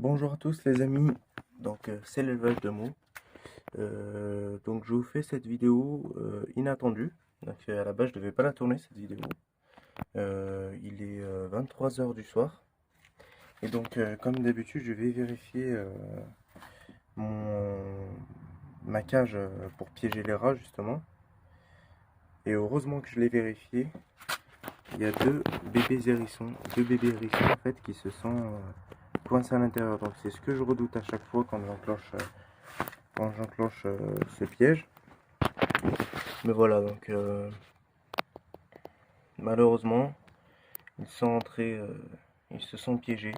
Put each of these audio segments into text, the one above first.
Bonjour à tous les amis, donc c'est l'élevage de mots. Donc je vous fais cette vidéo inattendue. Donc à la base je devais pas la tourner cette vidéo. Il est 23 heures du soir. Et donc comme d'habitude je vais vérifier ma cage pour piéger les rats justement. Et heureusement que je l'ai vérifié. Il y a deux bébés hérissons en fait qui se sont coincés à l'intérieur. Donc c'est ce que je redoute à chaque fois quand j'enclenche ce piège. Mais voilà, donc malheureusement, ils sont entrés, ils se sont piégés.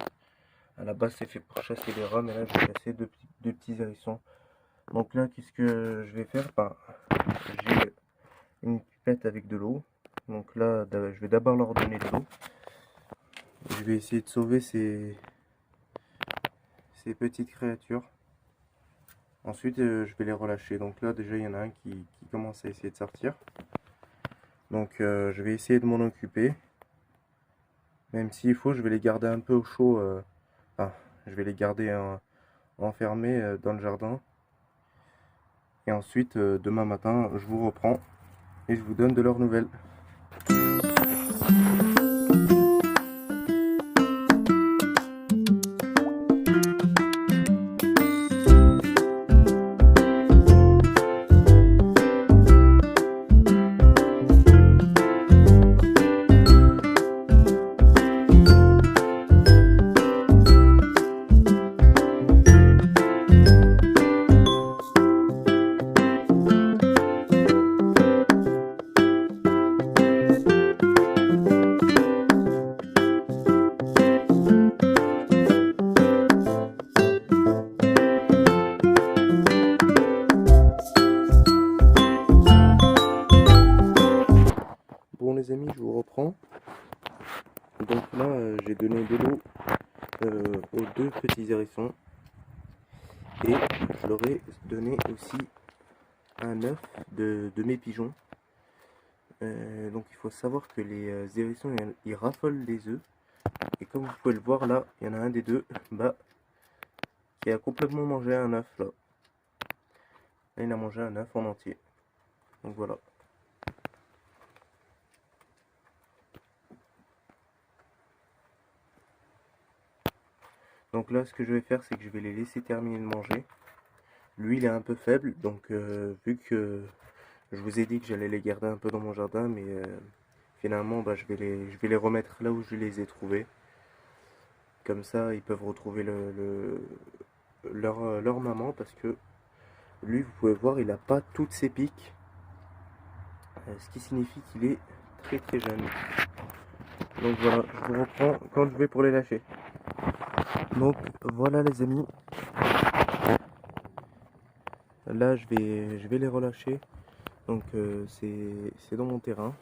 À la base, c'est fait pour chasser les rats, mais là, je vais chasser deux petits hérissons. Donc là, qu'est-ce que je vais faire? J'ai une pipette avec de l'eau. Donc là, je vais d'abord leur donner de l'eau. Je vais essayer de sauver ces petites créatures. Ensuite, je vais les relâcher. Donc là, déjà, il y en a un qui commence à essayer de sortir. Donc, je vais essayer de m'en occuper. Même s'il faut, je vais les garder un peu au chaud. Je vais les garder enfermés dans le jardin. Et ensuite, demain matin, je vous reprends et je vous donne de leurs nouvelles. Bon les amis, je vous reprends. Donc là, j'ai donné de l'eau aux deux petits hérissons. Et je leur ai donné aussi un œuf de mes pigeons. Donc il faut savoir que les hérissons, ils raffolent les œufs. Et comme vous pouvez le voir là, il y en a un des deux qui a complètement mangé un œuf là. Là, il a mangé un œuf en entier. Donc voilà. Donc là, ce que je vais faire, c'est que je vais les laisser terminer de manger. Lui, il est un peu faible, donc vu que je vous ai dit que j'allais les garder un peu dans mon jardin, mais finalement, je vais les remettre là où je les ai trouvés. Comme ça, ils peuvent retrouver leur maman, parce que lui, vous pouvez voir, il n'a pas toutes ses piques, ce qui signifie qu'il est très très jeune. Donc voilà, je vous reprends quand je vais pour les lâcher. Donc voilà les amis, là je vais les relâcher. Donc c'est dans mon terrain.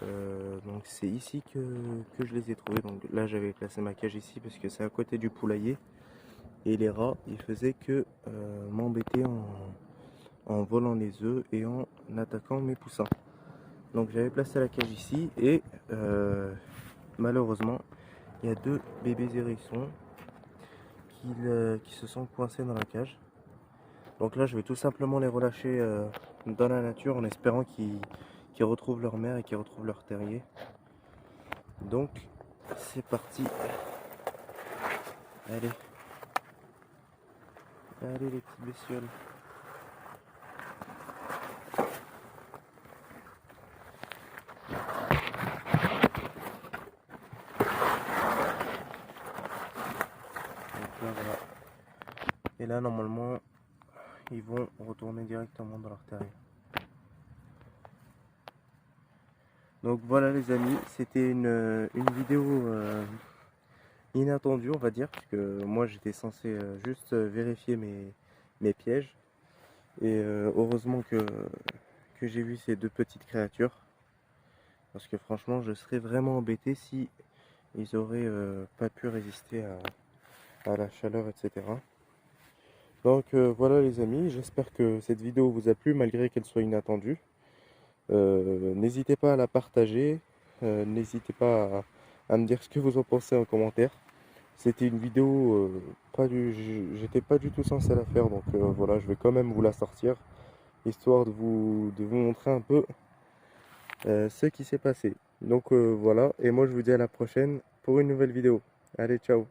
Donc c'est ici que je les ai trouvés. Donc là j'avais placé ma cage ici parce que c'est à côté du poulailler. Et les rats, ils faisaient que m'embêter en volant les œufs et en attaquant mes poussins. Donc j'avais placé la cage ici et malheureusement il y a deux bébés hérissons qui se sont coincés dans la cage. Donc là je vais tout simplement les relâcher dans la nature en espérant qu'ils retrouvent leur mère et qu'ils retrouvent leur terrier. Donc c'est parti. Allez. Allez les petites bestioles. Donc là voilà. Et là normalement ils vont retourner directement dans leur terrier. Donc voilà les amis, c'était une vidéo inattendue on va dire, parce que moi j'étais censé juste vérifier mes pièges. Et heureusement que j'ai vu ces deux petites créatures. Parce que franchement je serais vraiment embêté si ils auraient pas pu résister à la chaleur, etc. Donc voilà les amis, j'espère que cette vidéo vous a plu malgré qu'elle soit inattendue. N'hésitez pas à la partager, n'hésitez pas à me dire ce que vous en pensez en commentaire. C'était une vidéo, j'étais pas du tout censé la faire, donc voilà, je vais quand même vous la sortir, histoire de vous montrer un peu ce qui s'est passé. Donc voilà, et moi je vous dis à la prochaine pour une nouvelle vidéo. Allez, ciao!